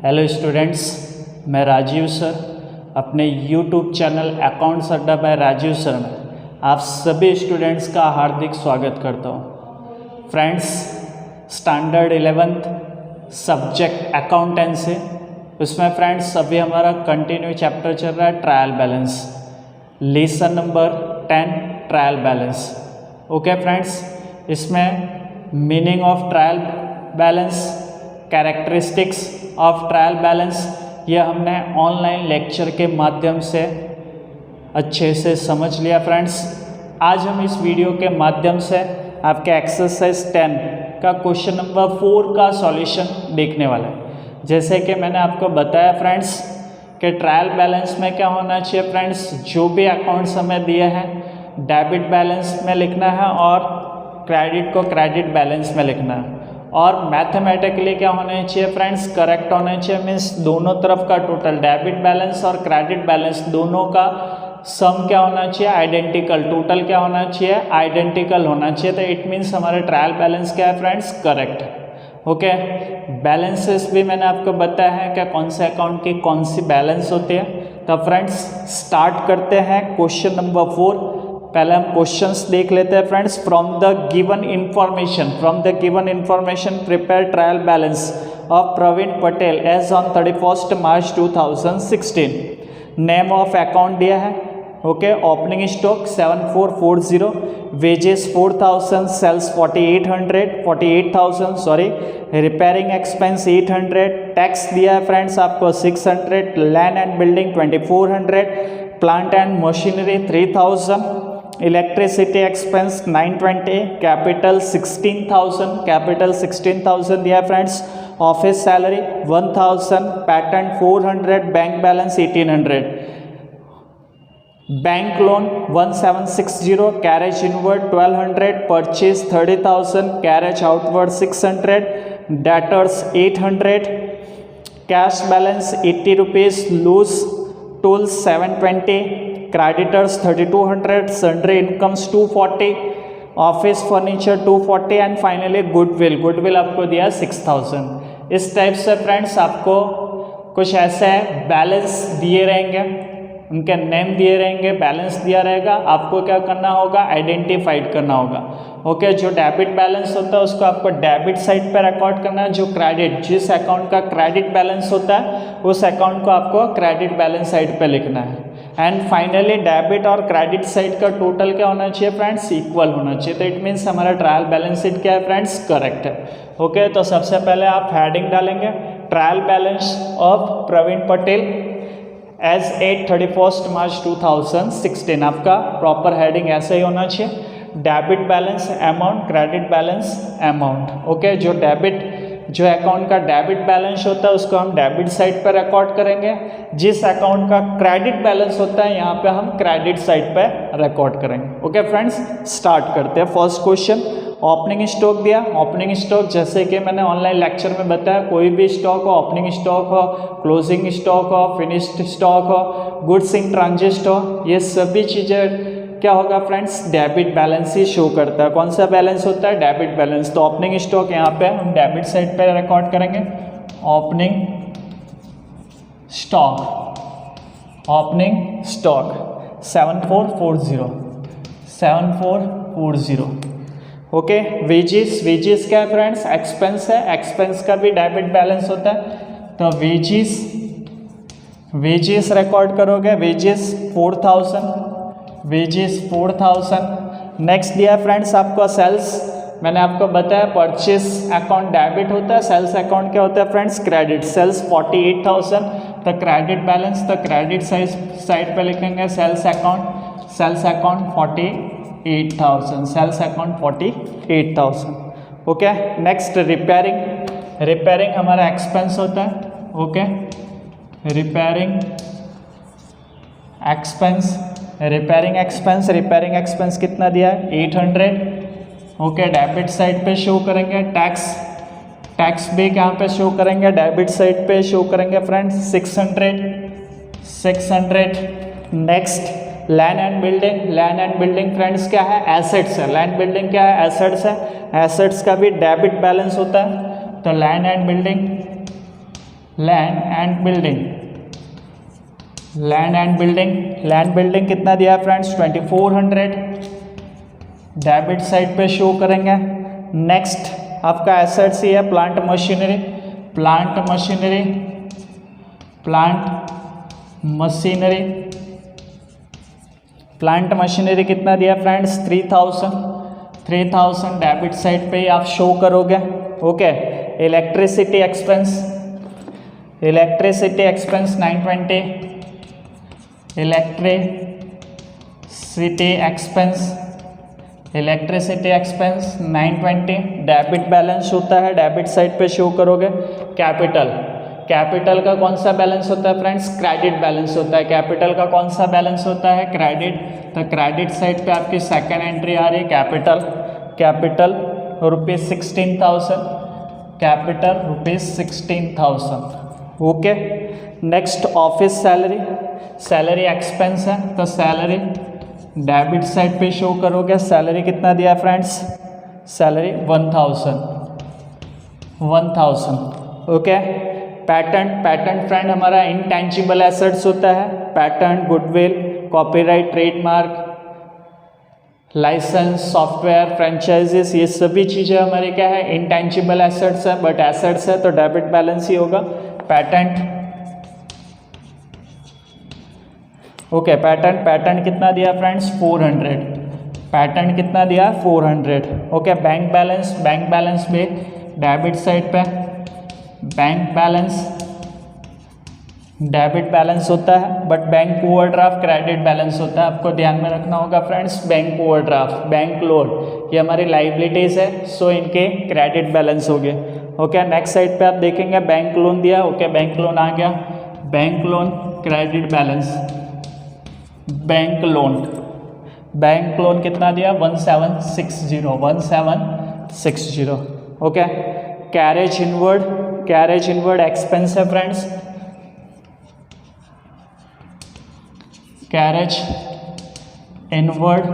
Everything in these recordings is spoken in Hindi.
हेलो स्टूडेंट्स, मैं राजीव सर अपने YouTube channel accounts Adda by Rajeev sir में आप सभी स्टूडेंट्स का हार्दिक स्वागत करता हूँ। Friends, standard 11th subject accountancy, उसमें फ्रेंड्स अभी हमारा कंटिन्यू चैप्टर चल रहा है trial balance, lesson number 10 trial balance. Okay friends, इसमें meaning of trial balance, characteristics of trial balance, यह हमने ऑनलाइन लेक्चर के माध्यम से अच्छे से समझ लिया। फ्रेंड्स, आज हम इस वीडियो के माध्यम से आपके एक्सरसाइज 10 का क्वेश्चन नंबर 4 का सॉल्यूशन देखने वाला है। जैसे कि मैंने आपको बताया फ्रेंड्स कि ट्रायल बैलेंस में क्या होना चाहिए फ्रेंड्स, जो भी अकाउंट्स हमें दिए हैं डेबिट बैलेंस में लिखना है और क्रेडिट को क्रेडिट बैलेंस में लिखना है। और मैथमेटिकली क्या होने चाहिए फ्रेंड्स, करेक्ट होने चाहिए। मीन्स दोनों तरफ का टोटल डेबिट बैलेंस और क्रेडिट बैलेंस दोनों का सम क्या होना चाहिए, आइडेंटिकल। टोटल क्या होना चाहिए, आइडेंटिकल होना चाहिए। तो इट मीन्स हमारे ट्रायल बैलेंस क्या है फ्रेंड्स, करेक्ट है। ओके, बैलेंसेस भी मैंने आपको बताया है कि कौन से अकाउंट की कौन सी बैलेंस होती है। तो फ्रेंड्स स्टार्ट करते हैं क्वेश्चन नंबर 4। पहले हम क्वेश्चंस देख लेते हैं friends. From the given information prepare trial balance of Praveen Patel as on 31 March 2016। Name of account दिया है। Okay, opening stock 7440, wages 4000, sales 48,000 repairing expense 800, tax दिया है फ्रेंड्स आपको 600, land and building 2400, plant and machinery 3000, electricity expense 920, capital 16,000 दिया friends, office salary 1000, patent 400, bank balance 1800, bank loan 1760, carriage inward 1200, purchase 30,000, carriage outward 600, debtors 800, cash balance 80 rupees, loose tools 720, creditors 3200, sundry incomes 240, office furniture 240 and finally goodwill आपको दिया 6000। इस टाइप से फ्रेंड्स आपको कुछ ऐसे बैलेंस दिए रहेंगे, उनके नेम दिए रहेंगे, बैलेंस दिया रहेगा। आपको क्या करना होगा, आइडेंटिफाइड करना होगा। ओके, जो डेबिट बैलेंस होता है उसको आपको डेबिट साइड पर रिकॉर्ड करना है। जो क्रेडिट, जिस अकाउंट का क्रेडिट बैलेंस होता है उस अकाउंट को आपको क्रेडिट बैलेंस साइड पे लिखना है। एंड फाइनली डेबिट और क्रेडिट साइड का टोटल क्या होना चाहिए फ्रेंड्स, इक्वल होना चाहिए। तो इट मीन्स हमारा ट्रायल बैलेंस शीट क्या है फ्रेंड्स, करेक्ट है। ओके, तो सबसे पहले आप हेडिंग डालेंगे trial balance of Praveen Patel as 31 March 2016। आपका प्रॉपर हेडिंग ऐसे ही होना चाहिए, debit balance amount, credit balance amount. Okay, जो अकाउंट का डेबिट बैलेंस होता है उसको हम डेबिट साइड पर रिकॉर्ड करेंगे। जिस अकाउंट का क्रेडिट बैलेंस होता है यहाँ पे हम क्रेडिट साइड पर रिकॉर्ड करेंगे। ओके फ्रेंड्स, स्टार्ट करते हैं। फर्स्ट क्वेश्चन, ओपनिंग स्टॉक दिया। ओपनिंग स्टॉक जैसे कि मैंने ऑनलाइन लेक्चर में बताया, कोई भी स्टॉक हो, ओपनिंग स्टॉक हो, क्लोजिंग स्टॉक हो, फिनिश्ड स्टॉक हो, गुड्स इन ट्रांजिट हो, ये सभी चीज़ें क्या होगा फ्रेंड्स, डेबिट बैलेंस ही शो करता है। कौन सा बैलेंस होता है, डेबिट बैलेंस। तो ओपनिंग स्टॉक यहाँ पे हम डेबिट साइड पे रिकॉर्ड करेंगे। Opening stock 7440। ओके, वेजेस क्या है फ्रेंड्स, एक्सपेंस है। एक्सपेंस का भी डेबिट बैलेंस होता है। तो वेजेस रिकॉर्ड करोगे, वेजेस 4000। नेक्स्ट दिया है फ्रेंड्स आपको सेल्स। मैंने आपको बताया परचेस अकाउंट डेबिट होता है, सेल्स अकाउंट क्या होता है फ्रेंड्स, क्रेडिट। सेल्स 48,000, तो क्रेडिट बैलेंस, तो क्रेडिट साइड पे लिखेंगे sales account 48,000। Okay, next repairing हमारा एक्सपेंस होता है। ओके, रिपेयरिंग एक्सपेंस कितना दिया है, 800। ओके, डेबिट साइड पे शो करेंगे। टैक्स भी यहाँ पे शो करेंगे, डेबिट साइड पे शो करेंगे friends 600। Next land and building friends क्या है, एसेट्स है। लैंड बिल्डिंग क्या है, एसेट्स है। एसेट्स का भी डेबिट बैलेंस होता है। तो land and building land and building, land and building, land building कितना दिया है फ्रेंड्स 2400, डेबिट साइड पे शो करेंगे। नेक्स्ट आपका एसेट्स ही है plant machinery, plant machinery, plant machinery, plant machinery कितना दिया फ्रेंड्स 3000, 3000 डेबिट साइड पे ही आप शो करोगे। Okay, electricity expense, electricity expense 920, electricity expense, electricity expense 920, debit balance होता है, डेबिट साइड पे शो करोगे। कैपिटल, कैपिटल का कौन सा बैलेंस होता है फ्रेंड्स, क्रेडिट बैलेंस होता है। कैपिटल का कौन सा बैलेंस होता है, क्रेडिट, तो क्रेडिट साइड पे आपकी सेकेंड एंट्री आ रही है capital, capital ₹16,000, capital ₹16,000। Okay, next office salary, salary expense है तो सैलरी डेबिट साइड पे शो करोगे। सैलरी कितना दिया है friends, salary 1000, 1000। Okay, patent, patent friend हमारा इंटेंजिबल एसेट्स होता है। Patent, goodwill, copyright, trademark, licence, software, franchises, ये सभी चीज़ें हमारी क्या है, इंटेंजिबल एसेट्स है, बट एसेट्स है तो डेबिट बैलेंस ही होगा। पैटेंट, ओके, पैटेंट, पैटेंट कितना दिया फ्रेंड्स 400, पैटेंट कितना दिया 400। Okay, bank balance, bank balance भी डेबिट साइड पे, बैंक बैलेंस डेबिट बैलेंस होता है, but bank overdraft credit balance होता है। आपको ध्यान में रखना होगा friends, bank overdraft, bank loan, ये हमारी लाइबिलिटीज़ है, सो इनके क्रेडिट बैलेंस हो गए। ओके, नेक्स्ट साइड पे आप देखेंगे बैंक लोन दिया। ओके, बैंक लोन आ गया, bank loan credit balance, bank loan, bank loan कितना दिया 1760, 1760। Okay, carriage inward, carriage inward expense है friends, carriage inward,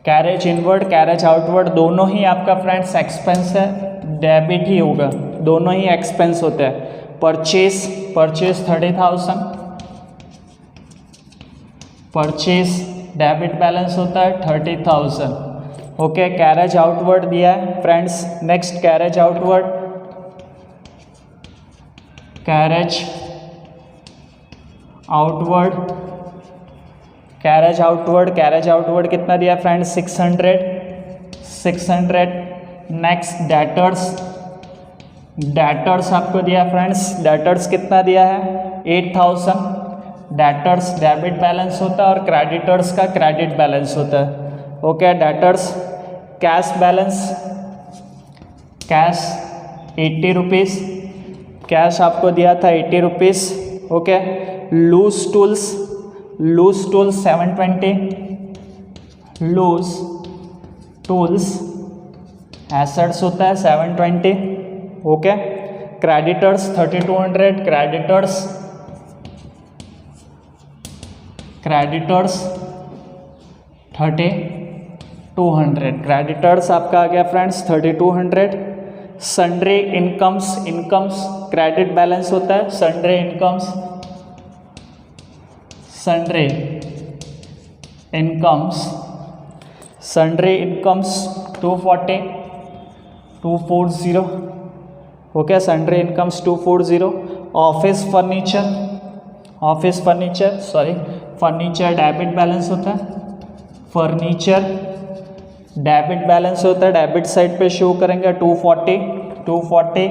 carriage inward, carriage outward दोनों ही आपका फ्रेंड्स एक्सपेंस है, डेबिट ही होगा, दोनों ही एक्सपेंस होते हैं। Purchase, purchase 30,000, purchase debit balance होता है 30,000। ओके, कैरेज आउटवर्ड दिया है friends. Next carriage outward, carriage outward, carriage outward, carriage outward कितना दिया फ्रेंड्स 600, 600। नेक्स्ट डेटर्स, डेटर्स आपको दिया फ्रेंड्स, डेटर्स कितना दिया है 8000, डेटर्स डेबिट बैलेंस होता है और क्रेडिटर्स का क्रेडिट बैलेंस होता है। Okay, debtors, cash balance, cash 80 rupees, cash आपको दिया था 80 rupees. Okay, loose tools, loose tools 720, loose tools assets होता है 720। Okay, creditors 3200, creditors, creditors 3200, creditors आपका आ गया friends 3200। Sundry incomes, incomes credit balance होता है, sundry incomes, sundry incomes, sundry incomes 240, 240। Okay, sundry incomes 240। Office furniture, office furniture sorry furniture debit balance होता है, फर्नीचर डेबिट बैलेंस होता है, डेबिट साइड पे शो करेंगे 240, 240।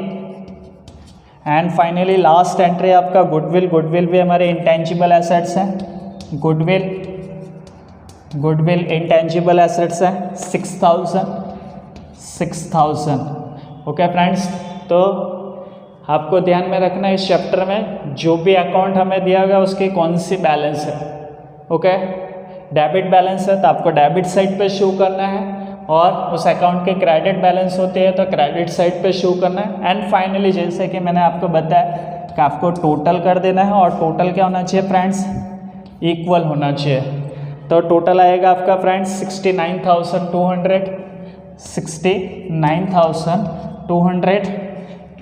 एंड फाइनली लास्ट एंट्री आपका गुडविल, गुडविल भी हमारे इंटेंजिबल एसेट्स हैं, गुडविल, गुडविल इंटेंजिबल एसेट्स हैं 6000, 6000। ओके फ्रेंड्स, तो आपको ध्यान में रखना है इस चैप्टर में जो भी अकाउंट हमें दिया गया उसकी कौन सी बैलेंस है। ओके, डेबिट बैलेंस है तो आपको डेबिट साइड पे शो करना है, और उस अकाउंट के क्रेडिट बैलेंस होते हैं तो क्रेडिट साइड पे शो करना है। एंड फाइनली जैसे कि मैंने आपको बताया कि आपको टोटल कर देना है, और टोटल क्या होना चाहिए फ्रेंड्स, इक्वल होना चाहिए। तो टोटल आएगा आपका फ्रेंड्स 69,200, 69,200।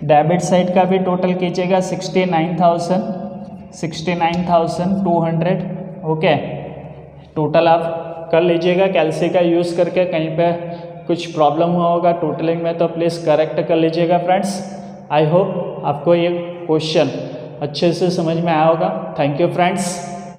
डेबिट साइड का भी टोटल कीजिएगा 69,200 ओके। टोटल आप कर लीजिएगा कैलसी का यूज़ करके, कहीं पे कुछ प्रॉब्लम हुआ होगा टोटलिंग में तो प्लीज़ करेक्ट कर लीजिएगा फ्रेंड्स। आई होप आपको ये क्वेश्चन अच्छे से समझ में आया होगा। Thank you friends.